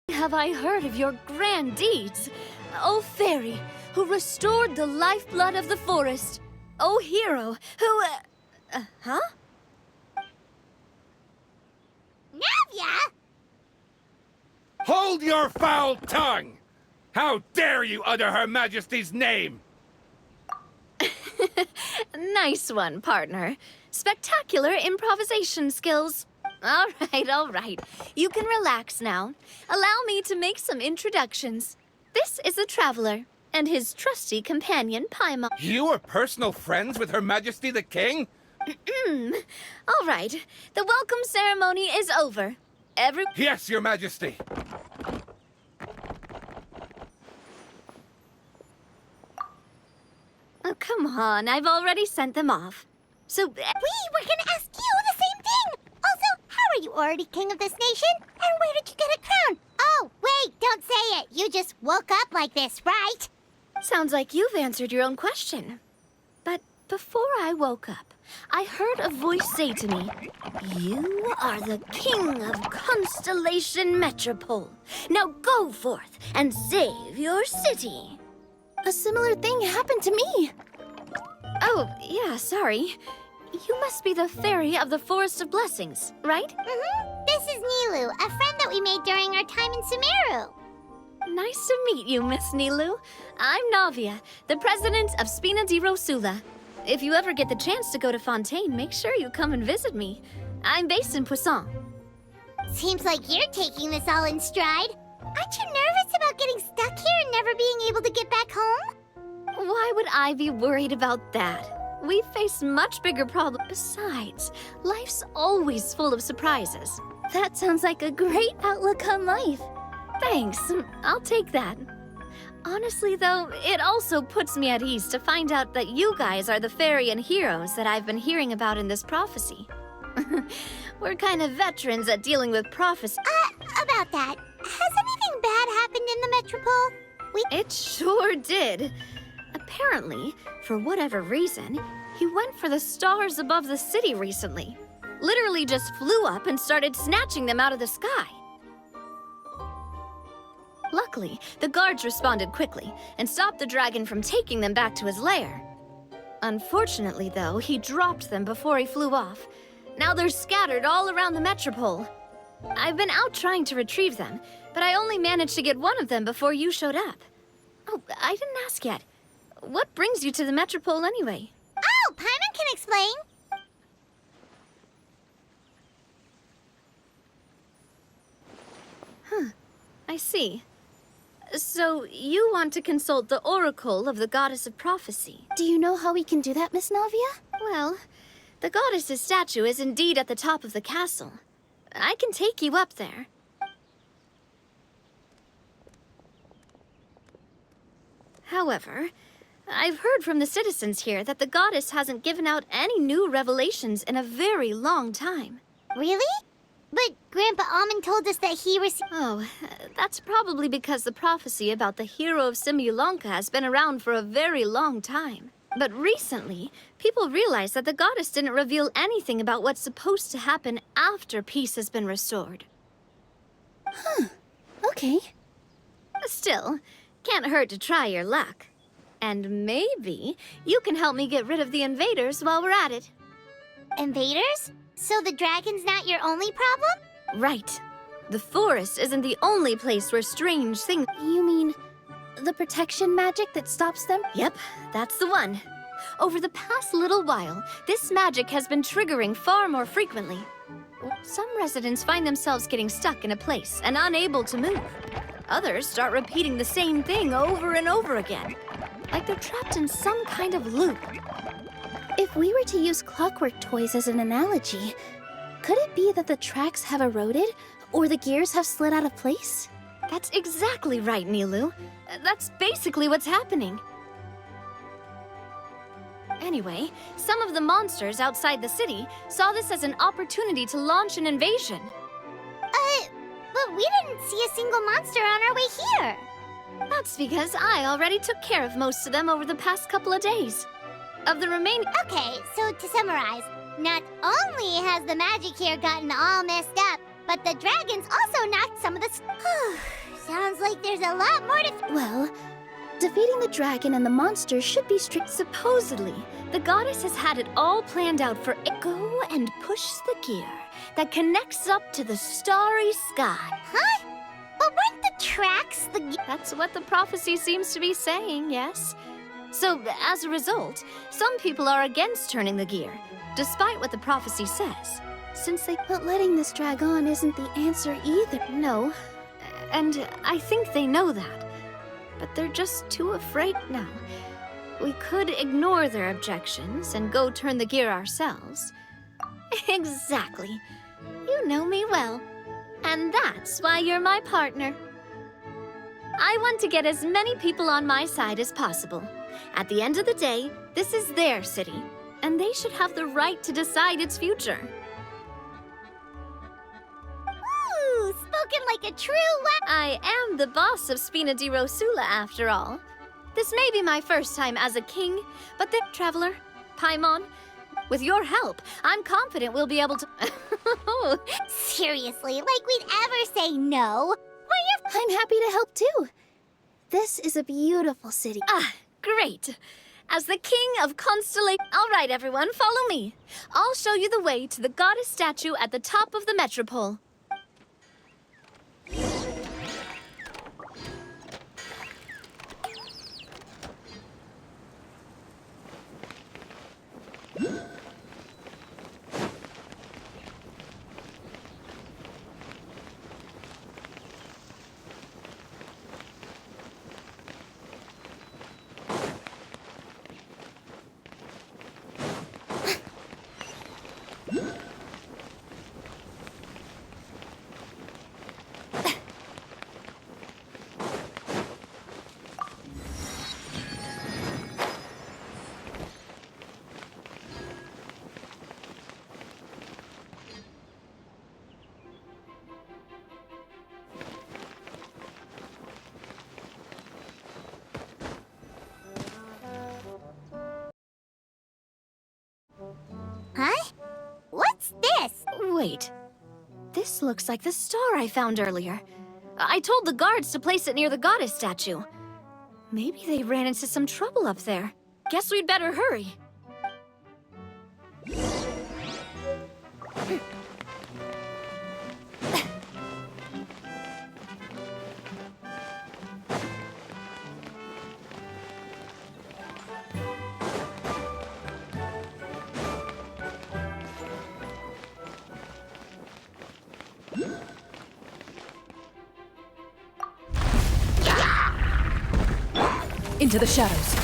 Have I heard of your grand deeds? O fairy, who restored the lifeblood of the forest. O hero, who... huh? Navia! Hold your foul tongue! How dare you utter Her Majesty's name? Nice one, partner. Spectacular improvisation skills. All right. You can relax now. Allow me to make some introductions. This is the Traveler, and his trusty companion, Paimon. You are personal friends with Her Majesty the King? All right, the welcome ceremony is over. Yes, Your Majesty. Oh, come on, I've already sent them off. So, We were gonna ask you the same thing! Also, how are you already king of this nation? And where did you get a crown? Oh, wait, don't say it. You just woke up like this, right? sounds like you've answered your own question. But before I woke up, I heard a voice say to me, "You are the king of Constellation Metropole. Now go forth and save your city." A similar thing happened to me. Oh, yeah, sorry. You must be the fairy of the Forest of Blessings, right? This is Nilu, a friend that we made during our time in Sumeru. Nice to meet you, Miss Nilu. I'm Navia, the president of Spina di Rosula. If you ever get the chance to go to Fontaine, make sure you come and visit me. I'm based in Poisson. Seems like you're taking this all in stride. Aren't you nervous about getting stuck here and never being able to get back home? Why would I be worried about that? We face much bigger problems. Besides, life's always full of surprises. That sounds like a great outlook on life. Thanks, I'll take that. Honestly, though, it also puts me at ease to find out that you guys are the fairy and heroes that I've been hearing about in this prophecy. We're kind of veterans at dealing with prophecy. About that, has anything bad happened in the Metropole? It sure did. Apparently, for whatever reason, he went for the stars above the city recently. Literally just flew up and started snatching them out of the sky. Luckily, the guards responded quickly and stopped the dragon from taking them back to his lair. Unfortunately, though, he dropped them before he flew off. Now they're scattered all around the Metropole. I've been out trying to retrieve them, but I only managed to get one of them before you showed up. Oh, I didn't ask yet. What brings you to the Metropole anyway? Oh, Paimon can explain. I see. So, you want to consult the Oracle of the Goddess of Prophecy. Do you know how we can do that, Miss Navia? Well, the goddess's statue is indeed at the top of the castle. I can take you up there. However, I've heard from the citizens here that the goddess hasn't given out any new revelations in a very long time. Really? But Grandpa Almond told us that he received... Oh, that's probably because the prophecy about the hero of Simulanka has been around for a very long time. But recently, people realized that the goddess didn't reveal anything about what's supposed to happen after peace has been restored. Okay. Still, can't hurt to try your luck. And maybe you can help me get rid of the invaders while we're at it. Invaders? So the dragon's not your only problem? Right. The forest isn't the only place where strange things... You mean the protection magic that stops them? Yep, that's the one. Over the past little while, this magic has been triggering far more frequently. Some residents find themselves getting stuck in a place and unable to move. Others start repeating the same thing over and over again, like they're trapped in some kind of loop. If we were to use clockwork toys as an analogy, could it be that the tracks have eroded or the gears have slid out of place? That's exactly right, Nilu. That's basically what's happening. Anyway, some of the monsters outside the city saw this as an opportunity to launch an invasion. But we didn't see a single monster on our way here. That's because I already took care of most of them over the past couple of days. Of the remaining... Okay, so to summarize, not only has the magic here gotten all messed up, but the dragons also knocked some of the... like there's a lot more to... Well, defeating the dragon and the monsters should be strict. Supposedly, the goddess has had it all planned out for it. Go and push the gear that connects up to the starry sky. Huh? But weren't the tracks the... That's what the prophecy seems to be saying, yes? So, as a result, some people are against turning the gear, despite what the prophecy says. But letting this drag on isn't the answer either. No, and I think they know that. But they're just too afraid now. We could ignore their objections and go turn the gear ourselves. Exactly. You know me well. And that's why you're my partner. I want to get as many people on my side as possible. At the end of the day, this is their city, and they should have the right to decide its future. Ooh, spoken like a true I am the boss of Spina di Rosula, after all. This may be my first time as a king, but the Traveler, Paimon, with your help, I'm confident we'll be able to... Seriously, like we'd ever say no. I'm happy to help too. This is a beautiful city. Ah, great. As the king of Constellation... All right, everyone, follow me. I'll show you the way to the goddess statue at the top of the metropole. Huh? What's this? Wait. This looks like the star I found earlier. I told the guards to place it near the goddess statue. Maybe they ran into some trouble up there. Guess we'd better hurry. Into the shadows.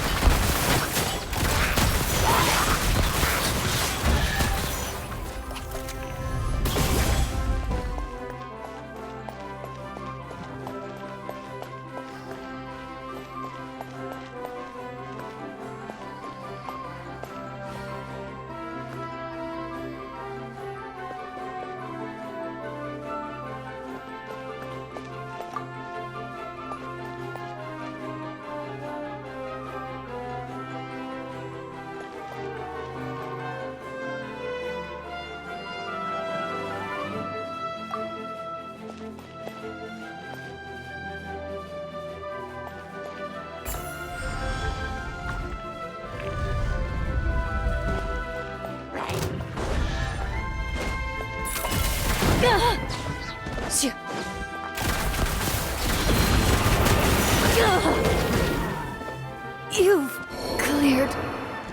You've cleared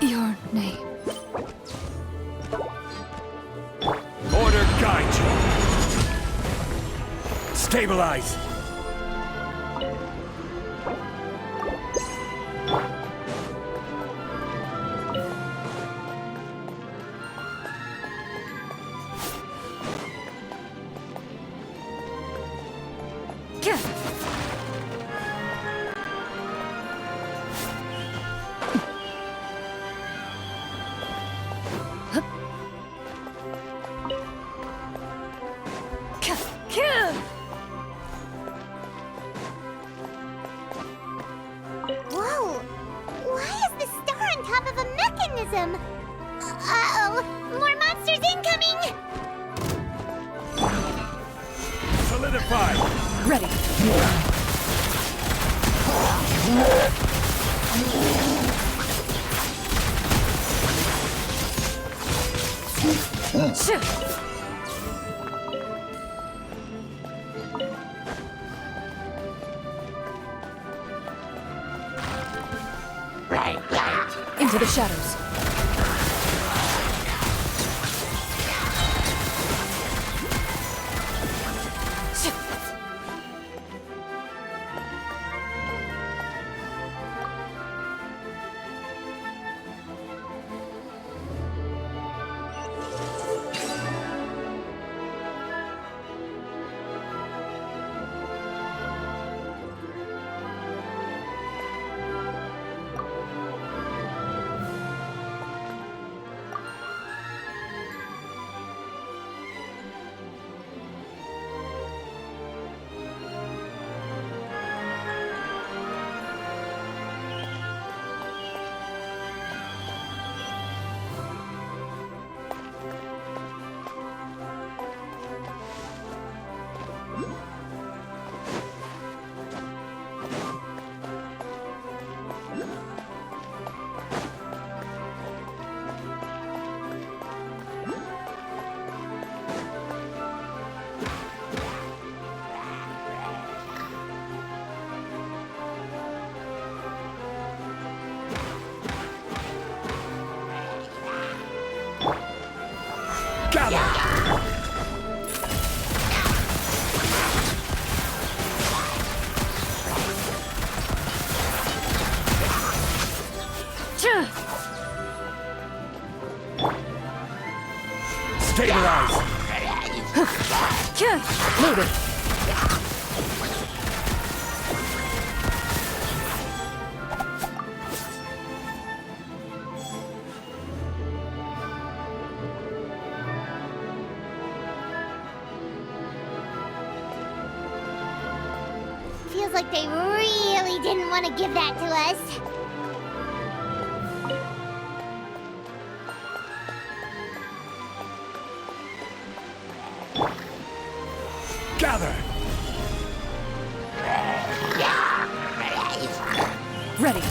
your name. Order guide you. Stabilize. Whoa! Why is the star on top of a mechanism? Uh-oh! More monsters incoming! Solidify. Ready. Into the shadows. Stabilize! Loaded. Feels like they really didn't want to give that to us. Gather! Ready.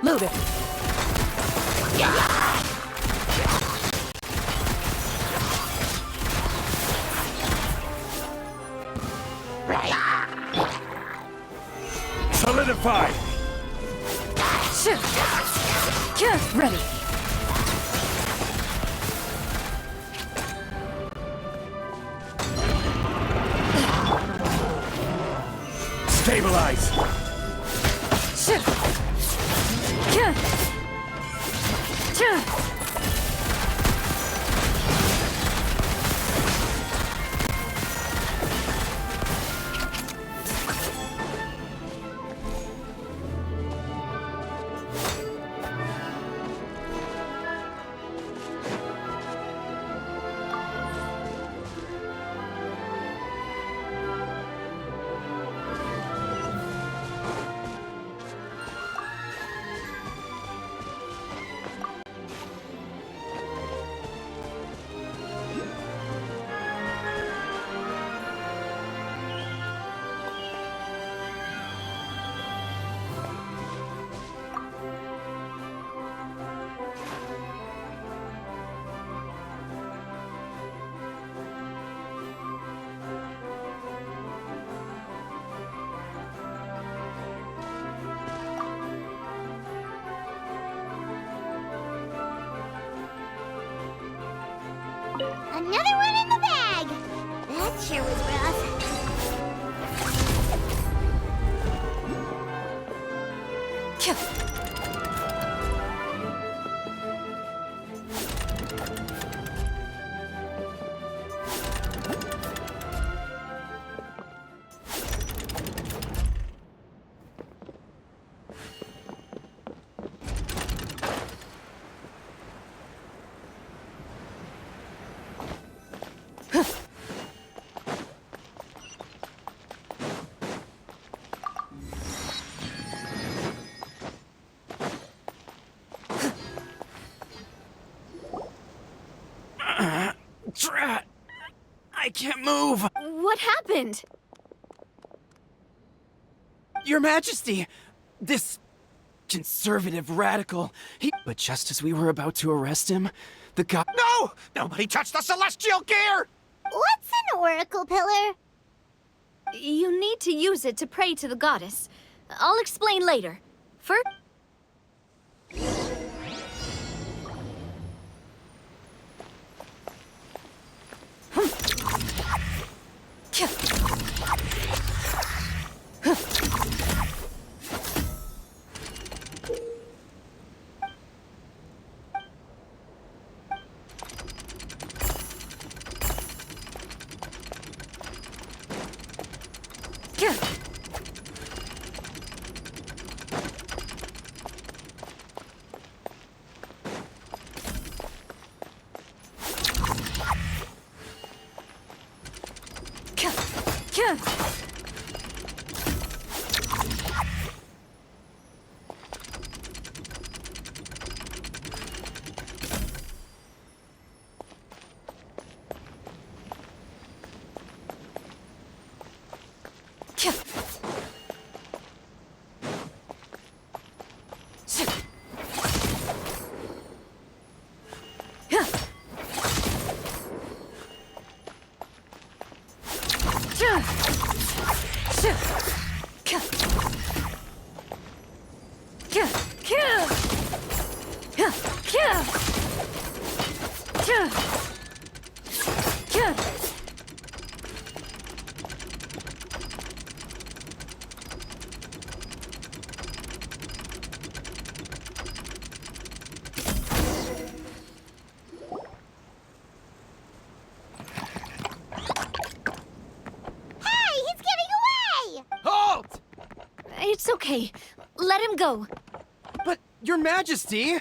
Loaded. Solidify! Ready. Stabilize! Another one in the bag! That sure was rough. Drat! I can't move! What happened? Your Majesty! This conservative radical, But just as we were about to arrest him, the guy— No! Nobody touched the celestial gear! What's an oracle pillar? You need to use it to pray to the goddess. I'll explain later. First... Hey, he's getting away! Halt! It's okay. Let him go. But, Your Majesty!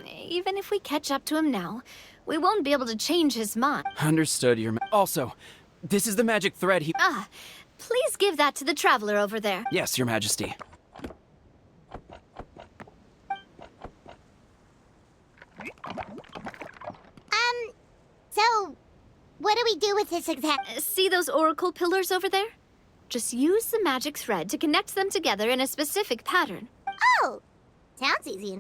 Even if we catch up to him now, we won't be able to change his mind. Understood, Also, this is the magic thread he— Ah, please give that to the traveler over there. Yes, Your Majesty. So, what do we do with this exact... See those oracle pillars over there? Just use the magic thread to connect them together in a specific pattern. Oh! Sounds easy.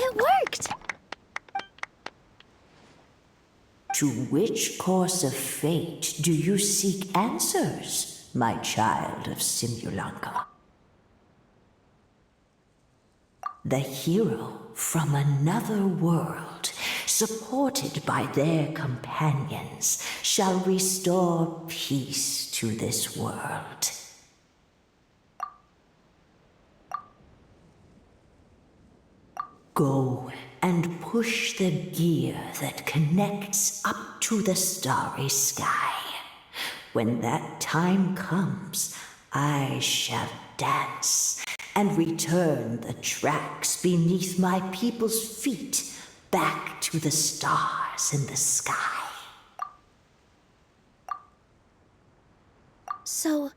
It worked! To which course of fate do you seek answers, my child of Simulanka? The hero from another world, supported by their companions, shall restore peace to this world. Go and push the gear that connects up to the starry sky. When that time comes, I shall dance and return the tracks beneath my people's feet back to the stars in the sky. So,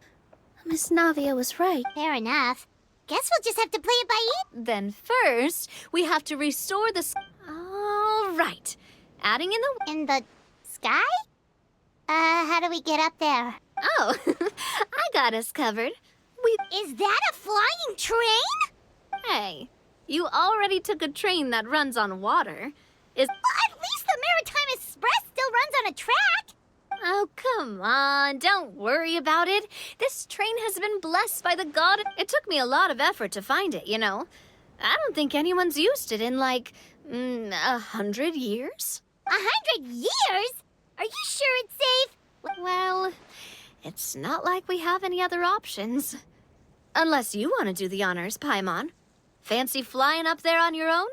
Miss Navia was right. Fair enough. Guess we'll just have to play it by ear. Then first, we have to restore the... All right. Adding in the... In the sky? How do we get up there? Oh, I got us covered. Is that a flying train? Hey, you already took a train that runs on water. Well, at least the Maritime Express still runs on a track. Oh, come on. Don't worry about it. This train has been blessed by the god. It took me a lot of effort to find it, you know. I don't think anyone's used it in, like, 100 years. 100 years? Are you sure it's safe? Well, it's not like we have any other options. Unless you want to do the honors, Paimon. Fancy flying up there on your own?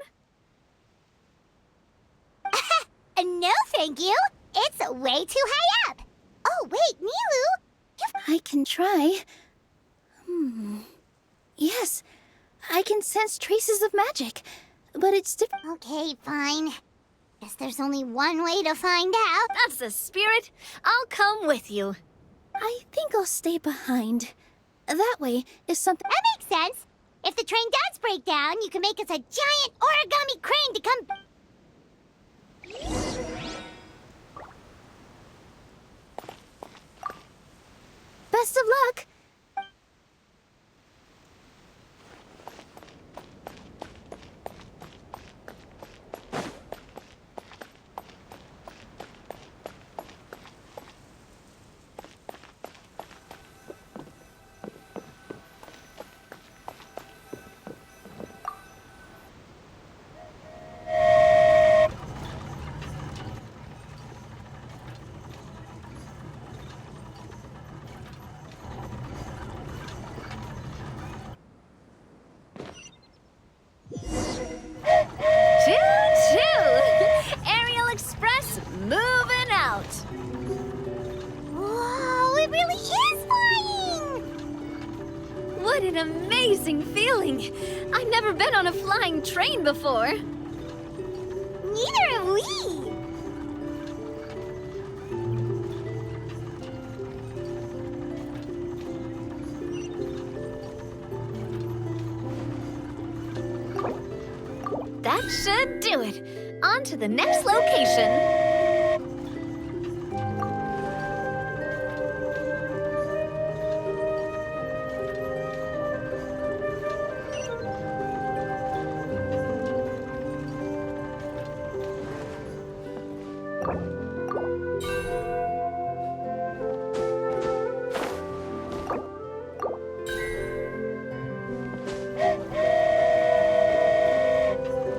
No, thank you. It's way too high up. Oh, wait, Nilou. I can try. Yes, I can sense traces of magic, but it's different. Okay, fine. Guess there's only one way to find out. That's the spirit. I'll come with you. I think I'll stay behind. That way, if something... That makes sense. If the train does break down, you can make us a giant origami crane to come... Best of luck! Choo-choo! Aerial Express moving out. Whoa, it really is flying! What an amazing feeling. I've never been on a flying train before. Neither have we. That should do it. On to the next location.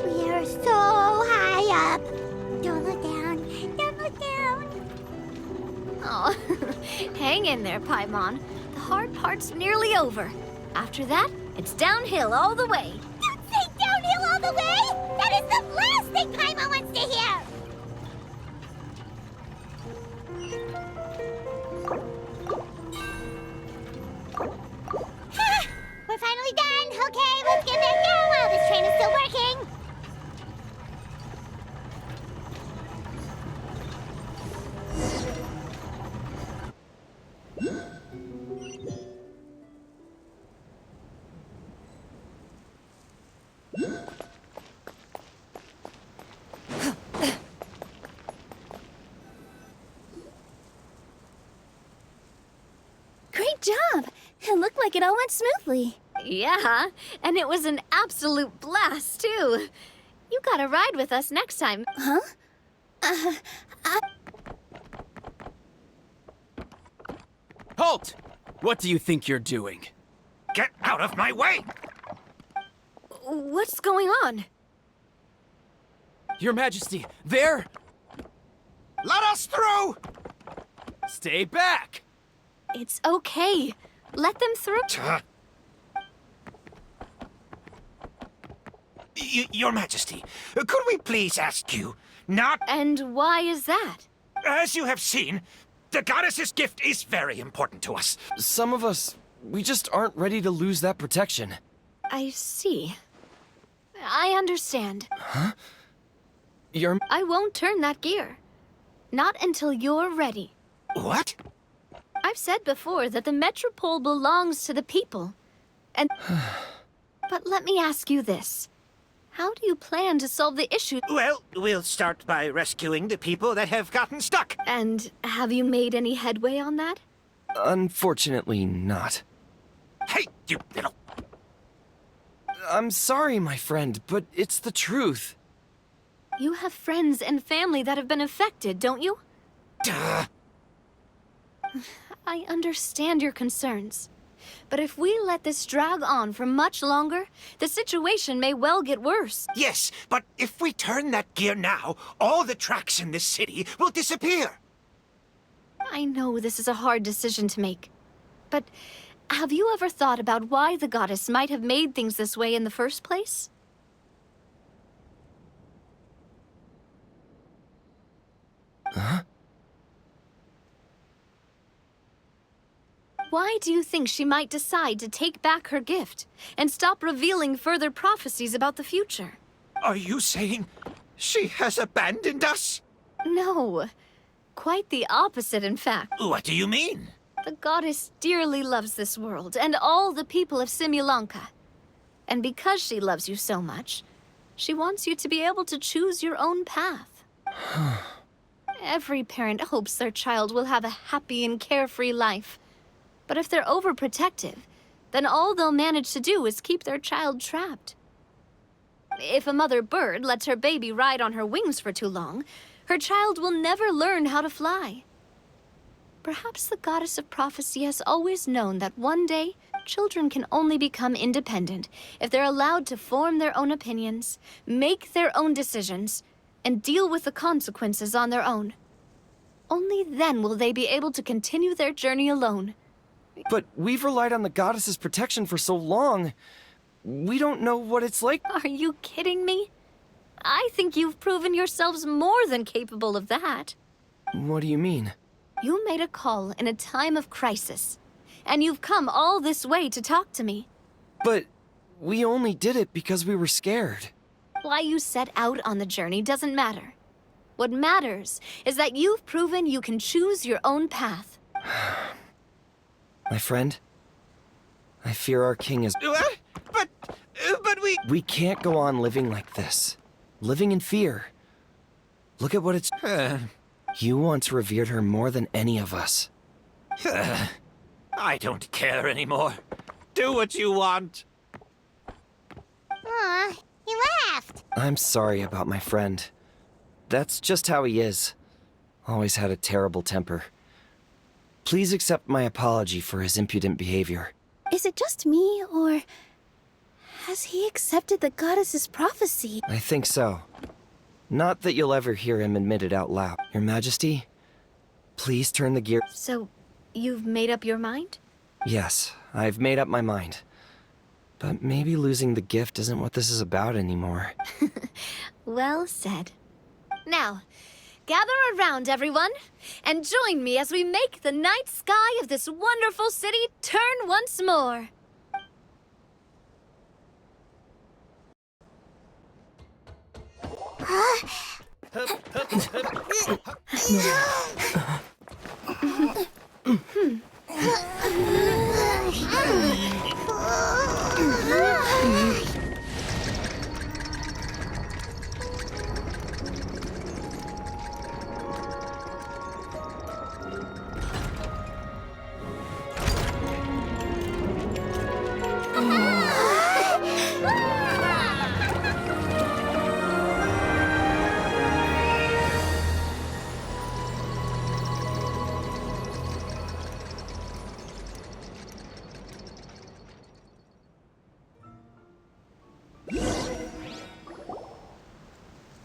We are so high up. Don't look down. Don't look down. Oh, hang in there, Paimon. The hard part's nearly over. After that, it's downhill all the way. Don't say downhill all the way. That is the last thing Paimon wants to hear. We're finally done. Okay, let's get back down while this train is still working. Great job! It looked like it all went smoothly. Yeah, and it was an absolute blast, too. You gotta ride with us next time. Huh? Halt! What do you think you're doing? Get out of my way! What's going on? Your Majesty, there! Let us through! Stay back! It's okay. Let them through. Your Majesty, could we please ask you not... And why is that? As you have seen, the goddess's gift is very important to us. Some of us, we just aren't ready to lose that protection. I see. I understand. You're... I won't turn that gear. Not until you're ready. What? I've said before that the Metropole belongs to the people. And... But let me ask you this. How do you plan to solve the issue? Well, we'll start by rescuing the people that have gotten stuck. And have you made any headway on that? Unfortunately not. Hey, you little... I'm sorry, my friend, but it's the truth. You have friends and family that have been affected, don't you? Duh. I understand your concerns. But if we let this drag on for much longer, the situation may well get worse. Yes, but if we turn that gear now, all the tracks in this city will disappear. I know this is a hard decision to make. But have you ever thought about why the goddess might have made things this way in the first place? Huh? Why do you think she might decide to take back her gift and stop revealing further prophecies about the future? Are you saying she has abandoned us? No. Quite the opposite, in fact. What do you mean? The goddess dearly loves this world and all the people of Simulanka. And because she loves you so much, she wants you to be able to choose your own path. Every parent hopes their child will have a happy and carefree life. But if they're overprotective, then all they'll manage to do is keep their child trapped. If a mother bird lets her baby ride on her wings for too long, her child will never learn how to fly. Perhaps the goddess of prophecy has always known that one day, children can only become independent if they're allowed to form their own opinions, make their own decisions, and deal with the consequences on their own. Only then will they be able to continue their journey alone. But we've relied on the goddess's protection for so long. We don't know what it's like. Are you kidding me? I think you've proven yourselves more than capable of that. What do you mean? You made a call in a time of crisis, and you've come all this way to talk to me. But we only did it because we were scared. Why you set out on the journey doesn't matter. What matters is that you've proven you can choose your own path. My friend, I fear our king is... What? But we... We can't go on living like this. Living in fear. Look at what it's... You once revered her more than any of us. I don't care anymore. Do what you want. Aw, he laughed. I'm sorry about my friend. That's just how he is. Always had a terrible temper. Please accept my apology for his impudent behavior. Is it just me, or has he accepted the goddess's prophecy? I think so. Not that you'll ever hear him admit it out loud. Your Majesty, please turn the gear... So, you've made up your mind? Yes, I've made up my mind. But maybe losing the gift isn't what this is about anymore. Well said. Now, gather around, everyone, and join me as we make the night sky of this wonderful city turn once more.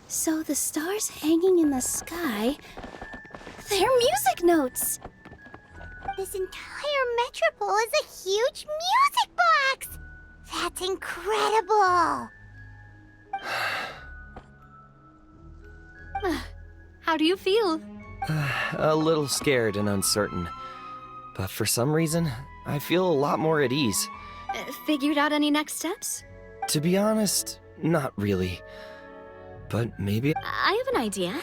So the stars hanging in the sky, they're music notes! This entire metropole is a huge music box! That's incredible! How do you feel? A little scared and uncertain. But for some reason, I feel a lot more at ease. Figured out any next steps? To be honest, not really. But maybe... I have an idea.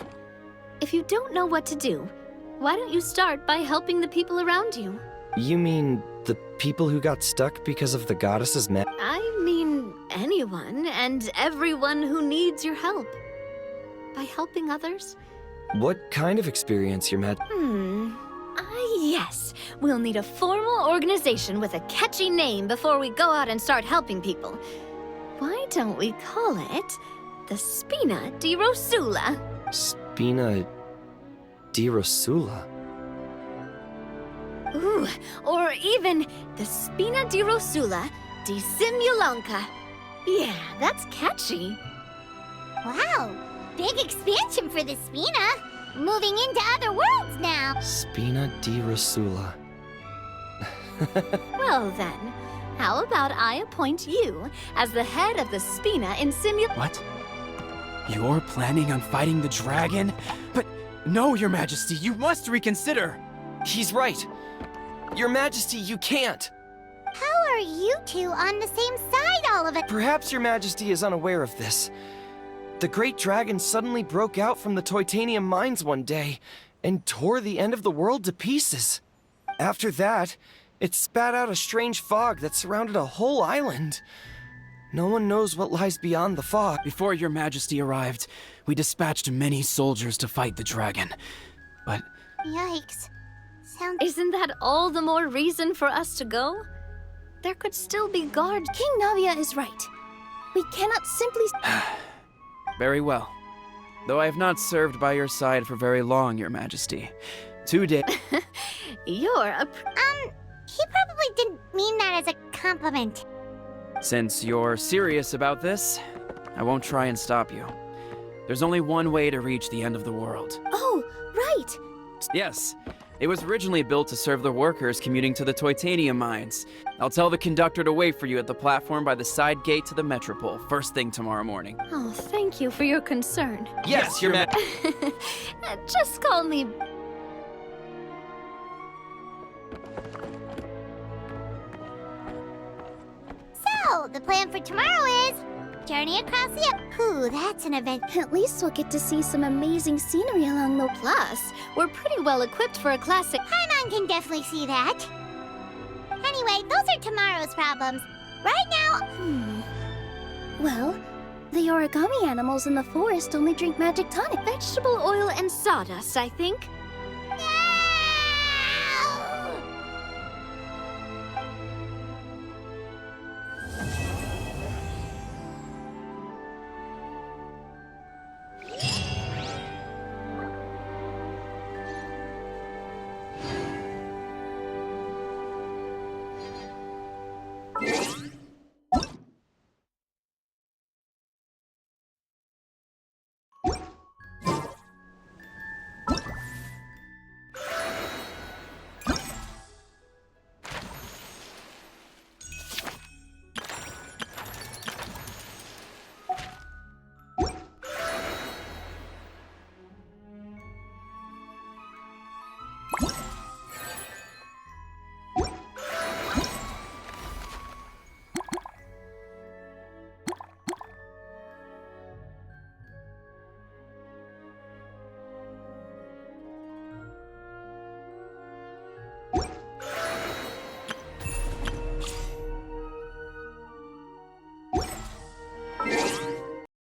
If you don't know what to do, why don't you start by helping the people around you? You mean the people who got stuck because of the goddess's I mean anyone and everyone who needs your help. By helping others? What kind of experience, Your Majesty? Yes. We'll need a formal organization with a catchy name before we go out and start helping people. Why don't we call it the Spina di Rosula? Spina di Rosula. Ooh, or even the Spina di Rosula di Simulanka. Yeah, that's catchy. Wow, big expansion for the Spina. Moving into other worlds now. Spina di Rosula. Well then, how about I appoint you as the head of the Spina in What? You're planning on fighting the dragon? But no, Your Majesty, you must reconsider. He's right. Your Majesty, you can't. How are you two on the same side all of it? Perhaps Your Majesty is unaware of this. The Great Dragon suddenly broke out from the Titanium mines one day and tore the end of the world to pieces. After that, it spat out a strange fog that surrounded a whole island. No one knows what lies beyond the fog. Before Your Majesty arrived, we dispatched many soldiers to fight the dragon. But Yikes. Sounds... Isn't that all the more reason for us to go? There could still be guards. King Navia is right. We cannot simply... very well. Though I have not served by your side for very long, Your Majesty. 2 days. You're a... He probably didn't mean that as a compliment. Since you're serious about this, I won't try and stop you. There's only one way to reach the end of the world. Oh, right. Yes, it was originally built to serve the workers commuting to the Titanium mines. I'll tell the conductor to wait for you at the platform by the side gate to the Metropole, first thing tomorrow morning. Oh, thank you for your concern. Yes, Your Majesty. Just call me... So, the plan for tomorrow is... journey across the... Ooh, that's an event. At least we'll get to see some amazing scenery along the... Plus, we're pretty well equipped for a classic... Paimon can definitely see that. Anyway, those are tomorrow's problems. Right now... Well, the origami animals in the forest only drink magic tonic. Vegetable oil and sawdust, I think.